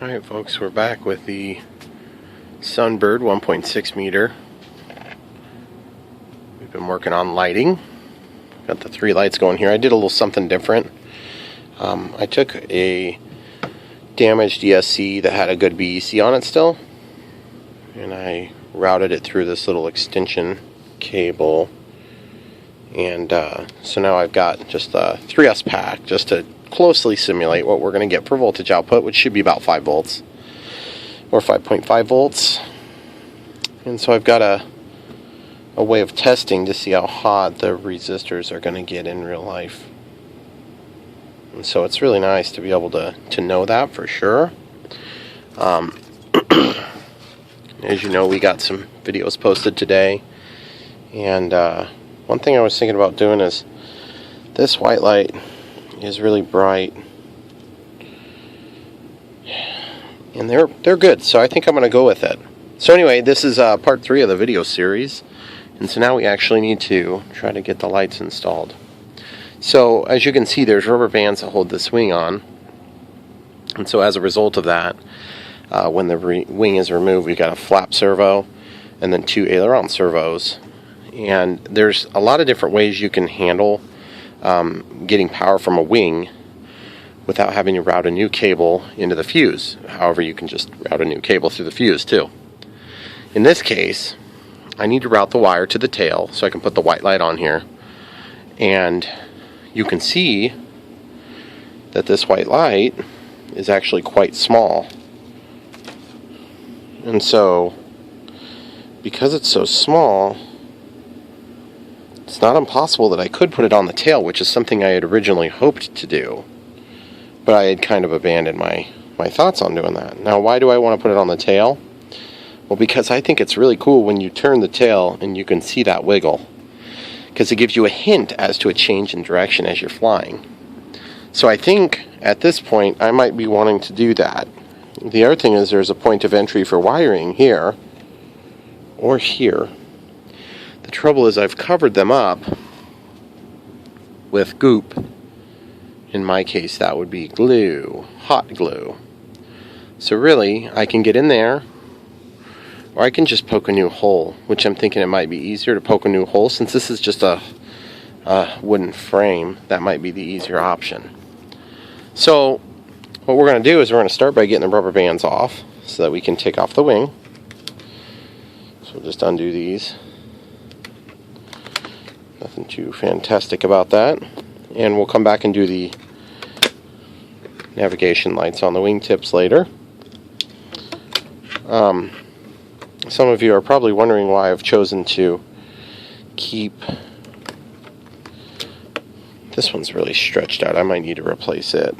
Alright folks, we're back with the Sunbird 1.6 meter. We've been working on lighting. Got the 3 lights going here. I did a little something different. I took a damaged ESC that had a good BEC on it still, and I routed it through this little extension cable, and so now I've got just a 3S pack just to closely simulate what we're going to get for voltage output, which should be about 5 volts or 5.5 volts. And so I've got a way of testing to see how hot the resistors are going to get in real life. And so it's really nice to be able to know that for sure. As you know, we got some videos posted today, and one thing I was thinking about doing is this white light is really bright, and they're good, so I think I'm going to go with it. So anyway, this is part 3 of the video series, and so now we actually need to try to get the lights installed. So as you can see, there's rubber bands that hold this wing on, and so as a result of that, when the wing is removed, we've got a flap servo and then 2 aileron servos, and there's a lot of different ways you can handle getting power from a wing without having to route a new cable into the fuse. However, you can just route a new cable through the fuse too. In this case, I need to route the wire to the tail so I can put the white light on here, and you can see that this white light is actually quite small. And so, because it's so small, it's not impossible that I could put it on the tail, which is something I had originally hoped to do. But I had kind of abandoned my thoughts on doing that. Now, why do I want to put it on the tail? Well, because I think it's really cool when you turn the tail and you can see that wiggle, because it gives you a hint as to a change in direction as you're flying. So I think at this point I might be wanting to do that. The other thing is there's a point of entry for wiring here or here. The trouble is I've covered them up with goop. In my case, that would be glue, hot glue. So really, I can get in there, or I can just poke a new hole, which I'm thinking it might be easier to poke a new hole. Since this is just a wooden frame, that might be the easier option. So what we're going to do is we're going to start by getting the rubber bands off so that we can take off the wing. So we'll just undo these. Nothing too fantastic about that. And we'll come back and do the navigation lights on the wingtips later. Some of you are probably wondering why I've chosen to keep... This one's really stretched out. I might need to replace it.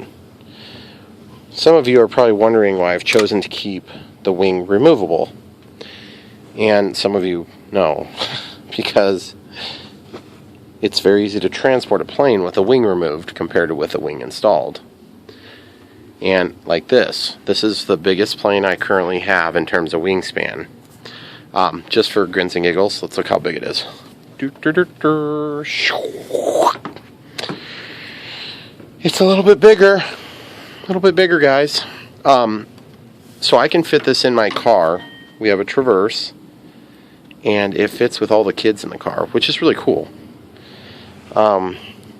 Some of you are probably wondering why I've chosen to keep the wing removable. And some of you know, because it's very easy to transport a plane with a wing removed compared to with a wing installed. And like this is the biggest plane I currently have in terms of wingspan. Just for grins and giggles, let's look how big it is. It's a little bit bigger, guys. So I can fit this in my car. We have a Traverse, and it fits with all the kids in the car, which is really cool.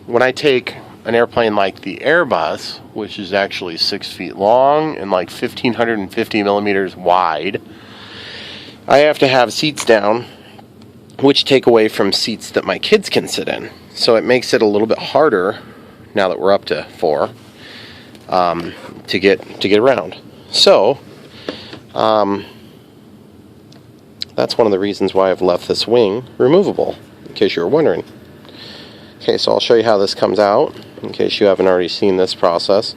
When I take an airplane like the Airbus, which is actually 6 feet long and like 1,550 millimeters wide, I have to have seats down, which take away from seats that my kids can sit in. So it makes it a little bit harder, now that we're up to 4, to get around. So that's one of the reasons why I've left this wing removable, in case you were wondering. Okay, so I'll show you how this comes out, in case you haven't already seen this process.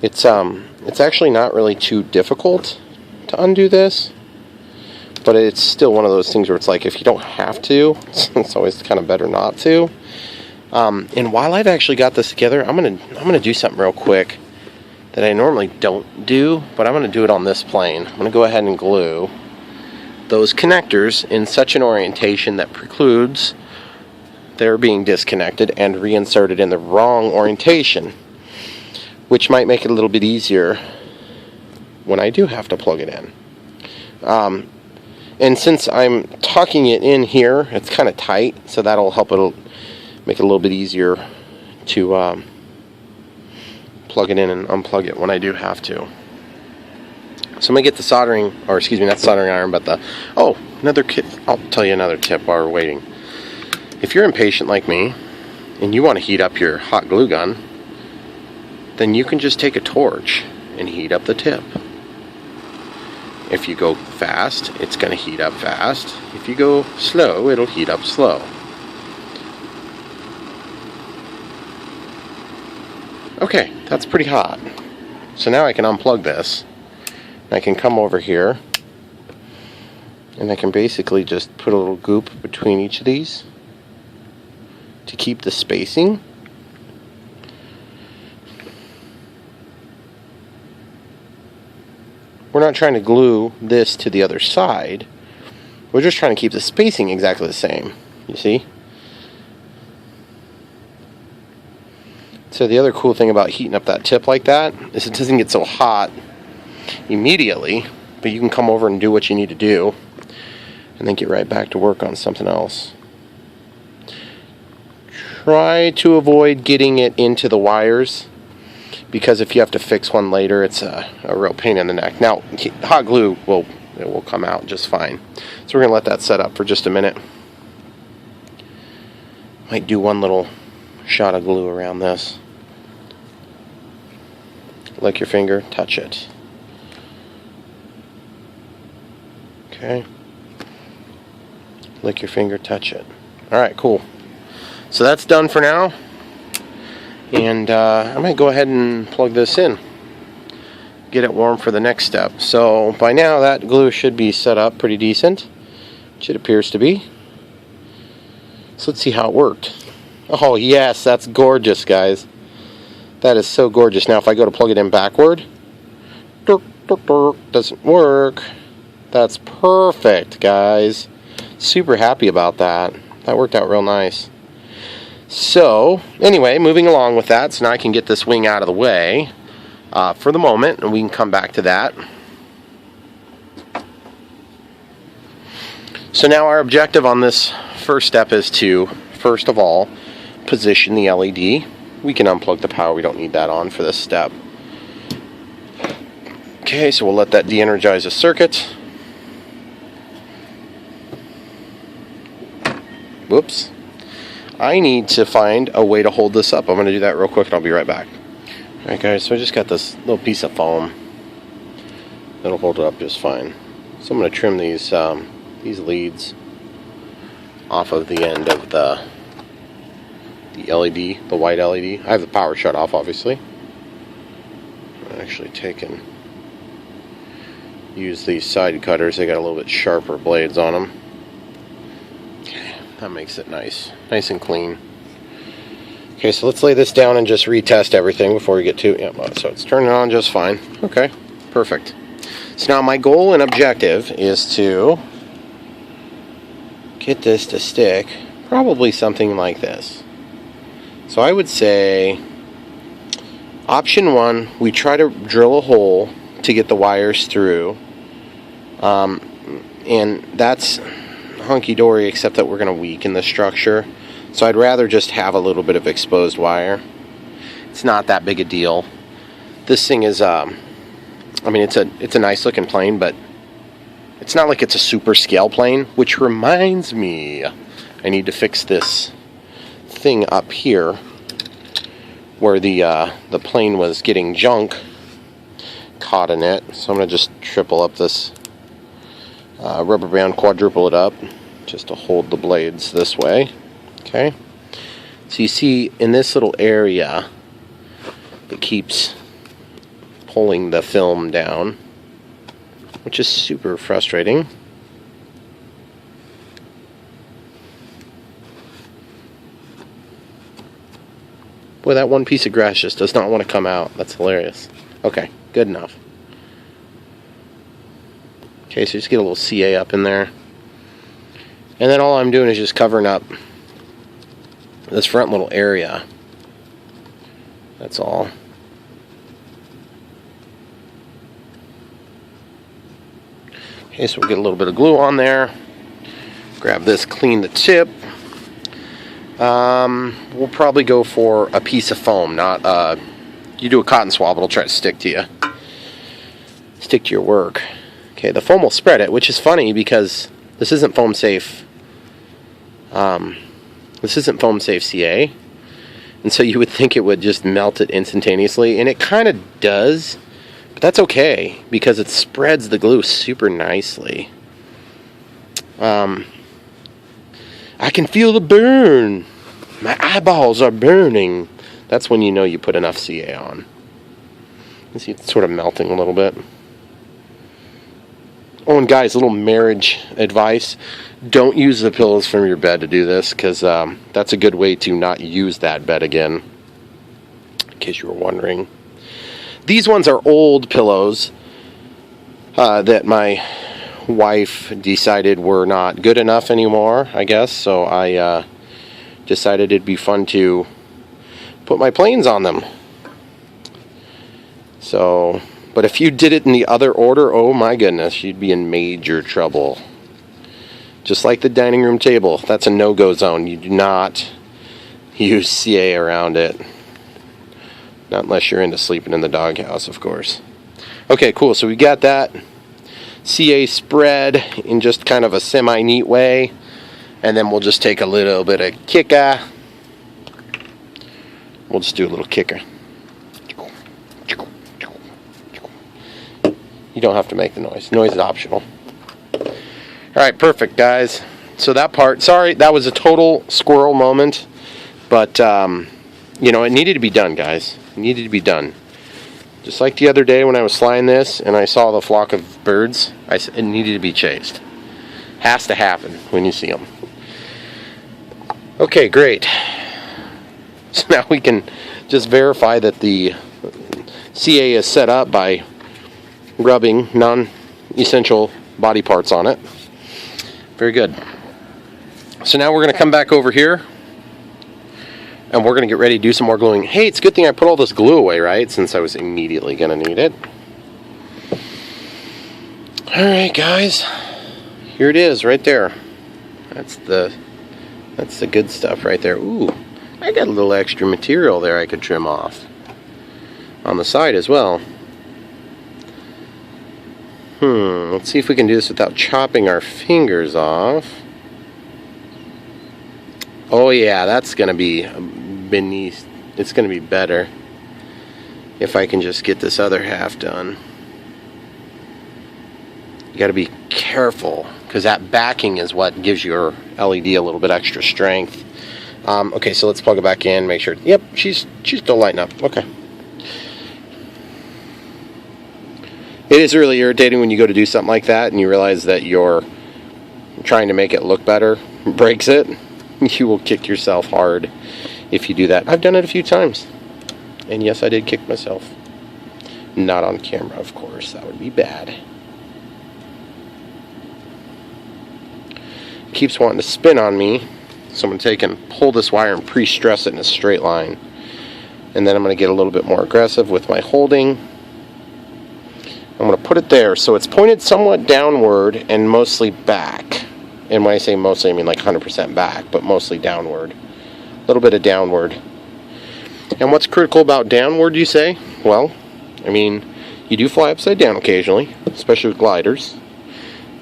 It's actually not really too difficult to undo this, but it's still one of those things where it's like, if you don't have to, it's always kind of better not to. And while I've actually got this together, I'm gonna do something real quick that I normally don't do, but I'm gonna do it on this plane. I'm gonna go ahead and glue those connectors in such an orientation that precludes their being disconnected and reinserted in the wrong orientation, which might make it a little bit easier when I do have to plug it in. And since I'm tucking it in here, it's kind of tight, so that'll help it make it a little bit easier to plug it in and unplug it when I do have to. So I'm going to get the soldering, or excuse me, not soldering iron, but another kit. I'll tell you another tip while we're waiting. If you're impatient like me, and you want to heat up your hot glue gun, then you can just take a torch and heat up the tip. If you go fast, it's going to heat up fast. If you go slow, it'll heat up slow. Okay, that's pretty hot. So now I can unplug this. I can come over here and I can basically just put a little goop between each of these to keep the spacing. We're not trying to glue this to the other side. We're just trying to keep the spacing exactly the same. You see? So the other cool thing about heating up that tip like that is it doesn't get so hot immediately, but you can come over and do what you need to do and then get right back to work on something else. Try to avoid getting it into the wires, because if you have to fix one later, it's a real pain in the neck. Now, hot glue will come out just fine. So we're going to let that set up for just a minute. Might do one little shot of glue around this. Lick your finger, touch it. Okay. Lick your finger, touch it. Alright, cool. So that's done for now. And I might go ahead and plug this in. Get it warm for the next step. So by now that glue should be set up pretty decent, which it appears to be. So let's see how it worked. Oh yes, that's gorgeous, guys. That is so gorgeous. Now if I go to plug it in backward, doesn't work. That's perfect, guys. Super happy about that. That worked out real nice. So anyway, moving along with that, so now I can get this wing out of the way for the moment, and we can come back to that. So now our objective on this first step is to, first of all, position the LED. We can unplug the power, we don't need that on for this step. Okay, so we'll let that de-energize the circuit. Whoops. I need to find a way to hold this up. I'm going to do that real quick and I'll be right back. Alright guys, so I just got this little piece of foam that'll hold it up just fine. So I'm going to trim these leads off of the end of the LED, the white LED. I have the power shut off, obviously. I actually take and use these side cutters. They got a little bit sharper blades on them. Okay, that makes it nice and clean. Okay, so let's lay this down and just retest everything before we get to so it's turning on just fine. Okay, perfect. So now my goal and objective is to get this to stick probably something like this. So I would say option 1, we try to drill a hole to get the wires through, and that's hunky-dory, except that we're going to weaken the structure. So I'd rather just have a little bit of exposed wire. It's not that big a deal. This thing is, I mean, it's a nice looking plane, but it's not like it's a super scale plane, which reminds me, I need to fix this thing up here where the plane was getting junk caught in it. So I'm going to just triple up this rubber band, quadruple it up just to hold the blades this way. Okay, so you see in this little area it keeps pulling the film down, which is super frustrating. Boy, that one piece of grass just does not want to come out. That's hilarious. Okay, good enough. Okay, so just get a little CA up in there. And then all I'm doing is just covering up this front little area. That's all. Okay, so we'll get a little bit of glue on there. Grab this, clean the tip. We'll probably go for a piece of foam, not you do a cotton swab, it'll try to stick to you. Stick to your work. Okay, the foam will spread it, which is funny because this isn't foam safe. This isn't foam safe CA. And so you would think it would just melt it instantaneously, and it kind of does, but that's okay because it spreads the glue super nicely. I can feel the burn. My eyeballs are burning. That's when you know you put enough CA on. You see it's sort of melting a little bit. Oh, and guys, a little marriage advice. Don't use the pillows from your bed to do this, because that's a good way to not use that bed again, in case you were wondering. These ones are old pillows that my wife decided were not good enough anymore, I guess, so I decided it'd be fun to put my planes on them. So, but if you did it in the other order, oh my goodness, you'd be in major trouble. Just like the dining room table, that's a no-go zone. You do not use CA around it. Not unless you're into sleeping in the doghouse, of course. Okay, cool, so we got that CA spread in just kind of a semi-neat way. And then we'll just take a little bit of kicker. We'll just do a little kicker. You don't have to make the noise. Noise is optional. Alright, perfect, guys. So that part, sorry, that was a total squirrel moment. But, you know, it needed to be done, guys. It needed to be done. Just like the other day when I was flying this and I saw the flock of birds, I said it needed to be chased. Has to happen when you see them. Okay, great. So now we can just verify that the CA is set up by rubbing non-essential body parts on it. Very good. So now we're going to come back over here and we're going to get ready to do some more gluing. Hey, it's a good thing I put all this glue away, right? Since I was immediately going to need it. Alright, guys. Here it is, right there. That's the good stuff right there. Ooh, I got a little extra material there I could trim off. On the side as well. Let's see if we can do this without chopping our fingers off. Oh yeah, that's going to be beneath. It's going to be better if I can just get this other half done. You got to be careful, because that backing is what gives your LED a little bit extra strength. Okay, so let's plug it back in, make sure. Yep, she's still lighting up. Okay. It is really irritating when you go to do something like that and you realize that you're trying to make it look better, breaks it. You will kick yourself hard if you do that. I've done it a few times. And yes, I did kick myself. Not on camera, of course. That would be bad. It keeps wanting to spin on me. So I'm going to take and pull this wire and pre-stress it in a straight line. And then I'm going to get a little bit more aggressive with my holding. I'm going to put it there so it's pointed somewhat downward and mostly back. And when I say mostly, I mean like 100% back, but mostly downward. A little bit of downward. And what's critical about downward, you say? Well, I mean, you do fly upside down occasionally, especially with gliders.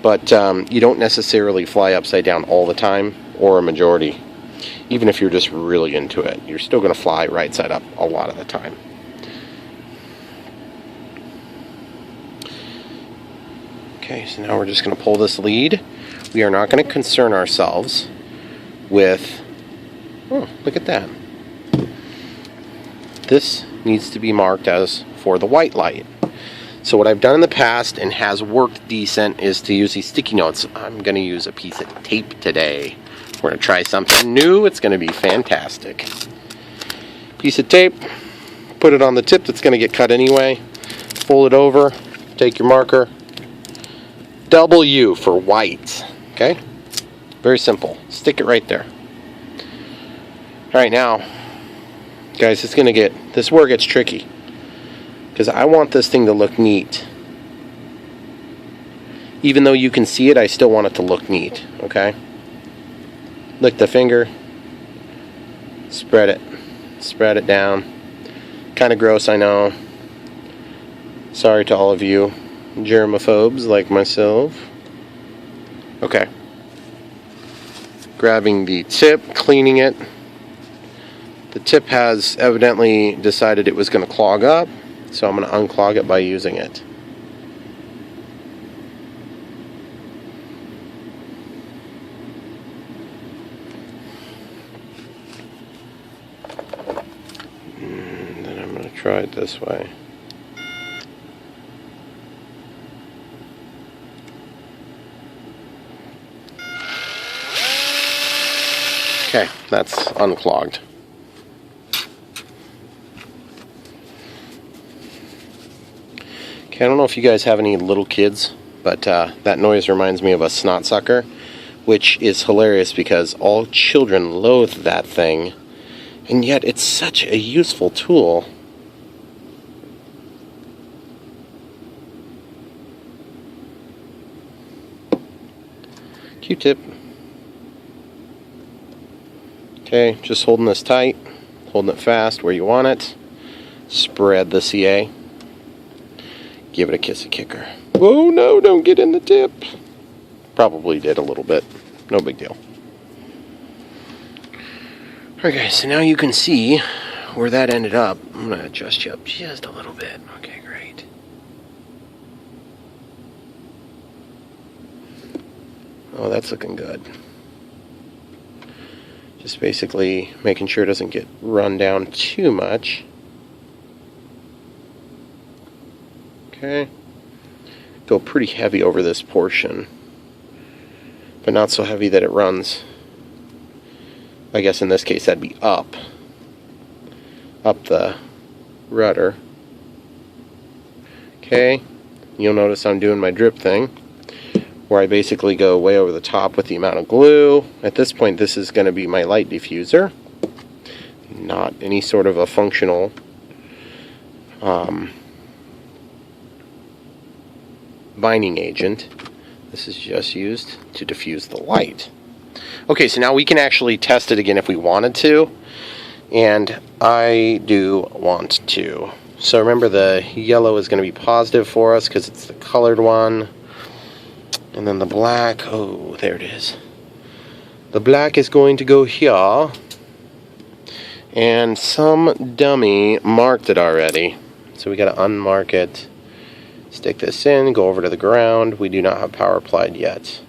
But you don't necessarily fly upside down all the time, or a majority. Even if you're just really into it, you're still going to fly right side up a lot of the time. Okay, so now we're just going to pull this lead. We are not going to concern ourselves with... Oh, look at that. This needs to be marked as for the white light. So what I've done in the past and has worked decent is to use these sticky notes. I'm going to use a piece of tape today. We're going to try something new. It's going to be fantastic. Piece of tape. Put it on the tip that's going to get cut anyway. Fold it over. Take your marker. W for white. Okay? Very simple. Stick it right there. Alright, now, guys, it's going to get... This is where it gets tricky. Because I want this thing to look neat. Even though you can see it, I still want it to look neat, okay? Lick the finger, spread it down. Kind of gross, I know. Sorry to all of you germaphobes like myself. Okay. Grabbing the tip, cleaning it. The tip has evidently decided it was going to clog up, so I'm going to unclog it by using it. And then I'm going to try it this way. Okay, that's unclogged. Okay, I don't know if you guys have any little kids, but that noise reminds me of a snot sucker, which is hilarious because all children loathe that thing, and yet it's such a useful tool. Q-tip. Okay, just holding this tight, holding it fast where you want it. Spread the CA. Give it a kiss a kicker. Oh no, don't get in the tip. Probably did a little bit. No big deal. Okay, so now you can see where that ended up. I'm going to adjust you up just a little bit. Okay, great. Oh, that's looking good. Just basically making sure it doesn't get run down too much. Okay. Go pretty heavy over this portion, but not so heavy that it runs. I guess in this case that'd be up the rudder. Okay. You'll notice I'm doing my drip thing, where I basically go way over the top with the amount of glue. At this point, this is going to be my light diffuser, not any sort of a functional binding agent. This is just used to diffuse the light. Okay, so now we can actually test it again if we wanted to, and I do want to. So remember, the yellow is going to be positive for us because it's the colored one. And then the black, oh, there it is. The black is going to go here. And some dummy marked it already. So we got to unmark it. Stick this in, go over to the ground. We do not have power applied yet.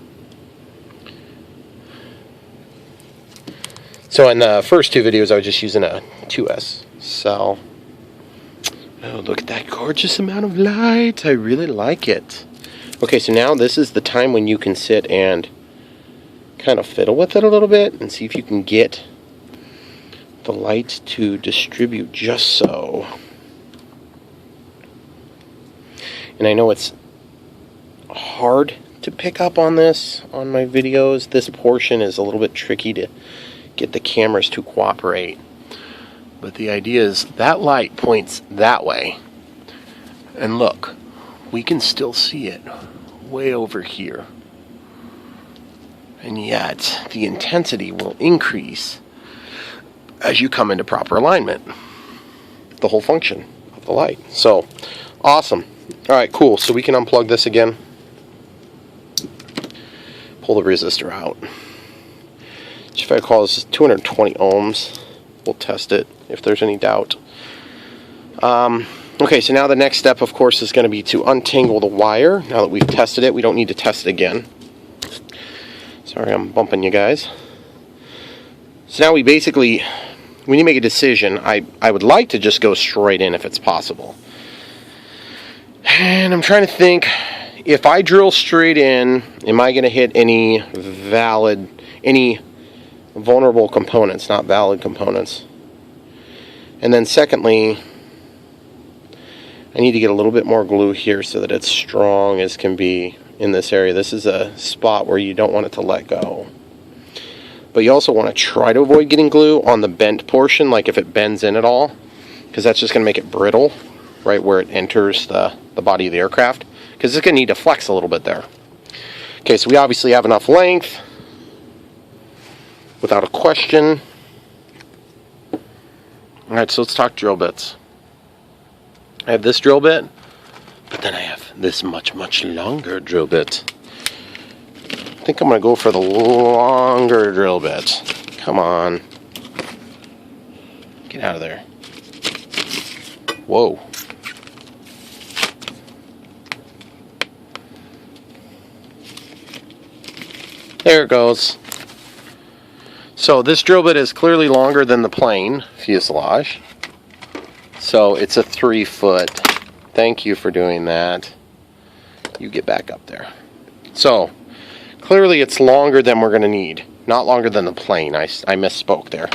So in the first two videos, I was just using a 2S cell. Oh, look at that gorgeous amount of light. I really like it. Okay, so now this is the time when you can sit and kind of fiddle with it a little bit and see if you can get the light to distribute just so. And I know it's hard to pick up on this on my videos. This portion is a little bit tricky to get the cameras to cooperate. But the idea is that light points that way. And look, we can still see it way over here. And yet, the intensity will increase as you come into proper alignment. The whole function of the light. So, awesome. Alright, cool. So we can unplug this again. Pull the resistor out. Which, if I recall, this is 220 ohms. We'll test it if there's any doubt. Okay, so now the next step, of course, is going to be to untangle the wire. Now that we've tested it, we don't need to test it again. Sorry, I'm bumping you guys. So now we need to make a decision. I would like to just go straight in if it's possible. And I'm trying to think, if I drill straight in, am I going to hit any vulnerable components, not valid components? And then secondly, I need to get a little bit more glue here so that it's strong as can be in this area. This is a spot where you don't want it to let go. But you also want to try to avoid getting glue on the bent portion, like if it bends in at all, because that's just going to make it brittle, right where it enters the body of the aircraft, because it's going to need to flex a little bit there. Okay, so we obviously have enough length, without a question. Alright, so let's talk drill bits. I have this drill bit, but then I have this much, much longer drill bit. I think I'm going to go for the longer drill bit. Come on. Get out of there. Whoa. There it goes. So this drill bit is clearly longer than the plane fuselage. So it's a 3-foot. Thank you for doing that. You get back up there. So clearly it's longer than we're going to need. Not longer than the plane. I misspoke there.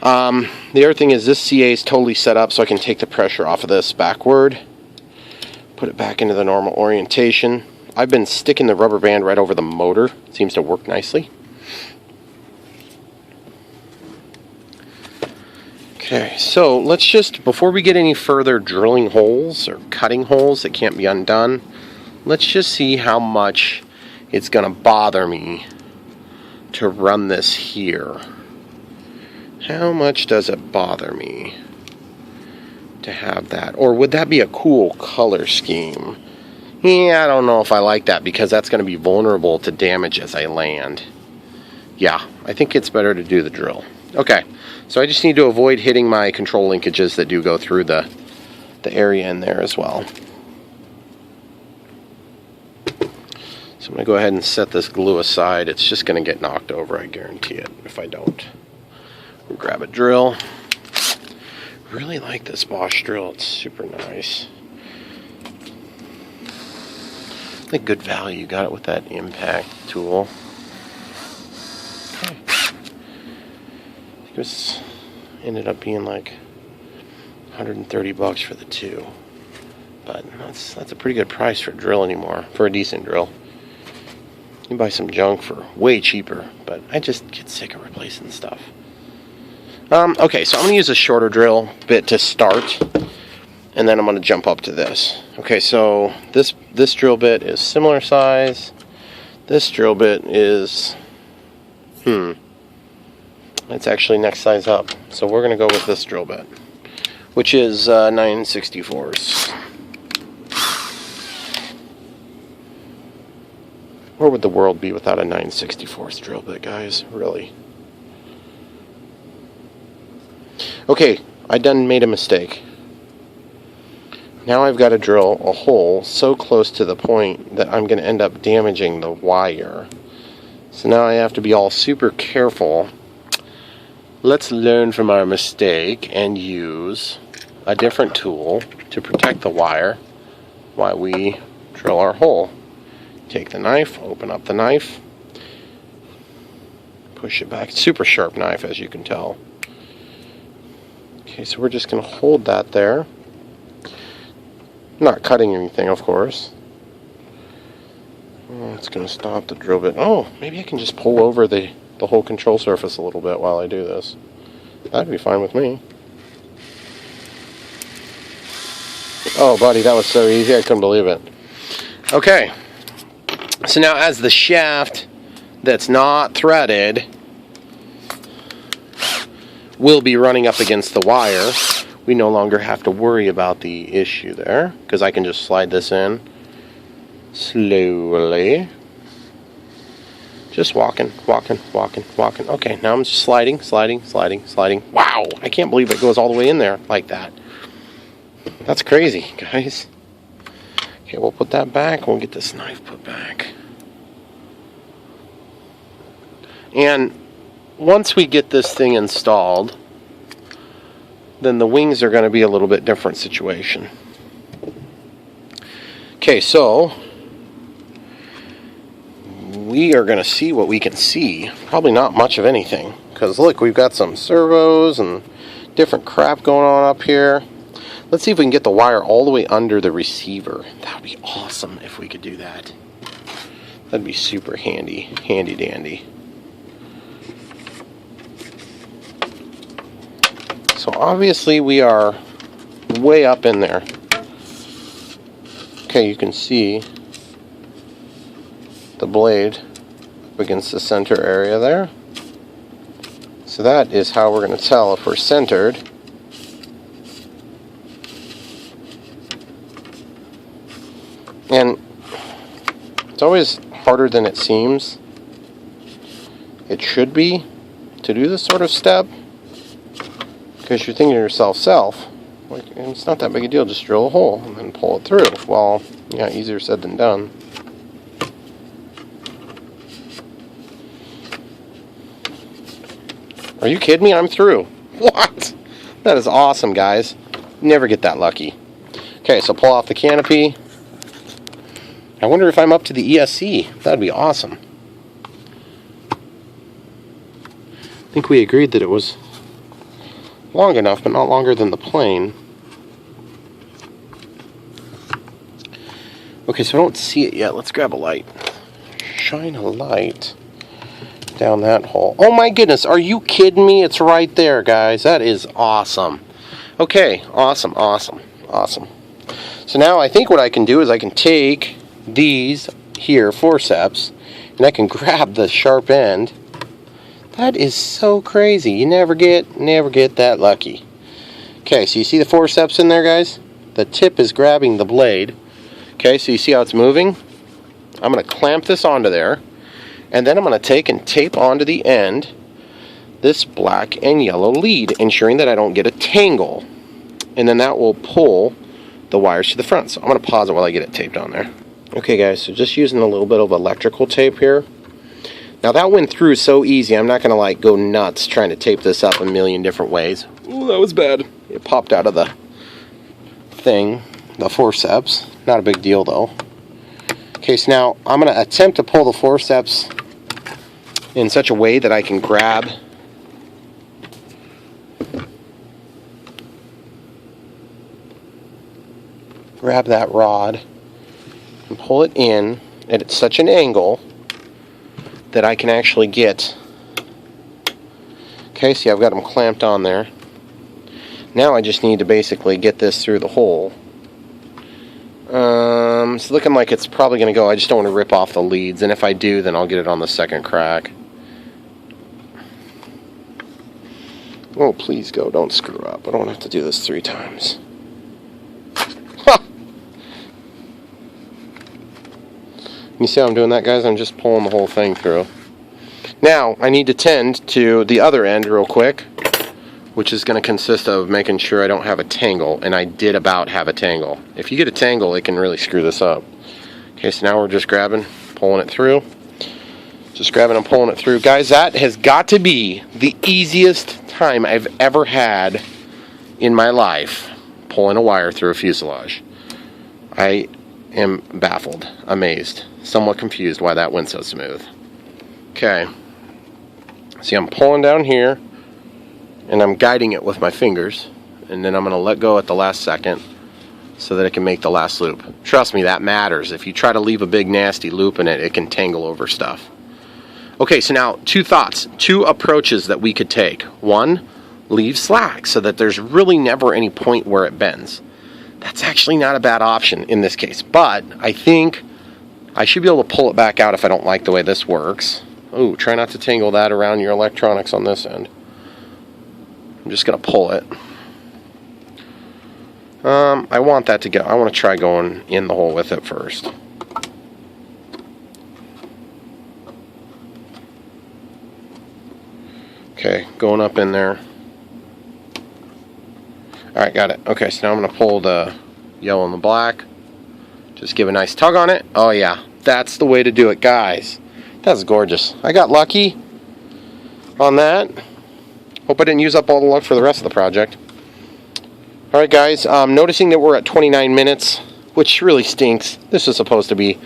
The other thing is this CA is totally set up so I can take the pressure off of this backward. Put it back into the normal orientation. I've been sticking the rubber band right over the motor. It seems to work nicely. Okay, so let's just, before we get any further drilling holes or cutting holes that can't be undone, let's just see how much it's going to bother me to run this here. How much does it bother me to have that? Or would that be a cool color scheme? Yeah, I don't know if I like that because that's going to be vulnerable to damage as I land. Yeah, I think it's better to do the drill. Okay, so I just need to avoid hitting my control linkages that do go through the area in there as well. So I'm going to go ahead and set this glue aside. It's just going to get knocked over, I guarantee it, if I don't. We'll grab a drill. Really like this Bosch drill. It's super nice. I think good value. Got it with that impact tool. Okay. I think this ended up being like $130 for the two. But that's a pretty good price for a drill anymore, for a decent drill. You can buy some junk for way cheaper, but I just get sick of replacing stuff. Okay, so I'm going to use a shorter drill bit to start, and then I'm going to jump up to this. Okay, so this drill bit is similar size. This drill bit is, it's actually next size up. So we're going to go with this drill bit, which is 9/64. Where would the world be without a 9/64 drill bit, guys? Really? Okay, I done made a mistake. Now I've got to drill a hole so close to the point that I'm going to end up damaging the wire. So now I have to be all super careful. Let's learn from our mistake and use a different tool to protect the wire while we drill our hole. Take the knife, open up the knife, push it back. Super sharp knife, as you can tell. Okay, so we're just going to hold that there. Not cutting anything, of course. Oh, it's going to stop the drill bit. Oh, maybe I can just pull over the whole control surface a little bit while I do this. That'd be fine with me. Oh, buddy, that was so easy. I couldn't believe it. Okay. So now as the shaft that's not threaded will be running up against the wire, we no longer have to worry about the issue there, because I can just slide this in slowly. Just walking. Okay, now I'm just sliding. Wow, I can't believe it goes all the way in there like that. That's crazy, guys. Okay, we'll put that back. We'll get this knife put back. And once we get this thing installed, then the wings are going to be a little bit different situation. Okay, so we are going to see what we can see. Probably not much of anything, because look, we've got some servos and different crap going on up here. Let's see if we can get the wire all the way under the receiver. That would be awesome if we could do that. That'd be super handy dandy. So obviously we are way up in there. Okay, you can see the blade up against the center area there. So that is how we're going to tell if we're centered. And it's always harder than it seems. It should be to do this sort of step, because you're thinking to yourself, like, it's not that big a deal, just drill a hole and then pull it through. Well, yeah, easier said than done. Are you kidding me? I'm through. What? That is awesome, guys. Never get that lucky. Okay, so pull off the canopy. I wonder if I'm up to the ESC. That'd be awesome. I think we agreed that it was long enough, but not longer than the plane. Okay, so I don't see it yet. Let's grab a light. Shine a light down that hole. Oh my goodness, are you kidding me? It's right there, guys. That is awesome. Okay, awesome. So now I think what I can do is I can take these here forceps and I can grab the sharp end. That is so crazy. You never get that lucky. Okay, so you see the forceps in there, guys? The tip is grabbing the blade. Okay, so you see how it's moving? I'm going to clamp this onto there, and then I'm going to take and tape onto the end this black and yellow lead, ensuring that I don't get a tangle. And then that will pull the wires to the front. So I'm going to pause it while I get it taped on there. Okay, guys, so just using a little bit of electrical tape here. Now that went through so easy, I'm not going to like go nuts trying to tape this up a million different ways. Ooh, that was bad. It popped out of the thing, the forceps. Not a big deal though. Okay, so now I'm going to attempt to pull the forceps in such a way that I can grab that rod and pull it in at such an angle that I can actually get. Okay, see, I've got them clamped on there. Now I just need to basically get this through the hole. It's looking like it's probably going to go. I just don't want to rip off the leads, and if I do, then I'll get it on the second crack. Oh, please go. Don't screw up. I don't have to do this 3 times. You see how I'm doing that, guys? I'm just pulling the whole thing through. Now, I need to tend to the other end real quick, which is going to consist of making sure I don't have a tangle, and I did about have a tangle. If you get a tangle, it can really screw this up. Okay, so now we're just grabbing, pulling it through. Just grabbing and pulling it through. Guys, that has got to be the easiest time I've ever had in my life pulling a wire through a fuselage. I am baffled, amazed, somewhat confused why that went so smooth. Okay, see, I'm pulling down here and I'm guiding it with my fingers, and then I'm going to let go at the last second so that it can make the last loop. Trust me, that matters. If you try to leave a big nasty loop in it, it can tangle over stuff. Okay, so now 2 thoughts, 2 approaches that we could take. 1, leave slack so that there's really never any point where it bends. That's actually not a bad option in this case, but I think I should be able to pull it back out if I don't like the way this works. Oh, try not to tangle that around your electronics on this end. I'm just going to pull it. I want that to go. I want to try going in the hole with it first. Okay, going up in there. Alright, got it. Okay, so now I'm going to pull the yellow and the black. Just give a nice tug on it. Oh yeah, that's the way to do it, guys. That's gorgeous. I got lucky on that. Hope I didn't use up all the luck for the rest of the project. Alright guys, noticing that we're at 29 minutes, which really stinks. This is supposed to be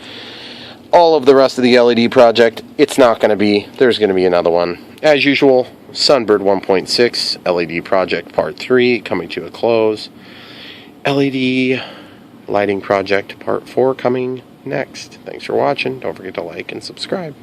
all of the rest of the LED project. It's not going to be. There's going to be another one. As usual, Sunbird 1.6 LED project part 3 coming to a close. LED lighting project part 4 coming next. Thanks for watching. Don't forget to like and subscribe.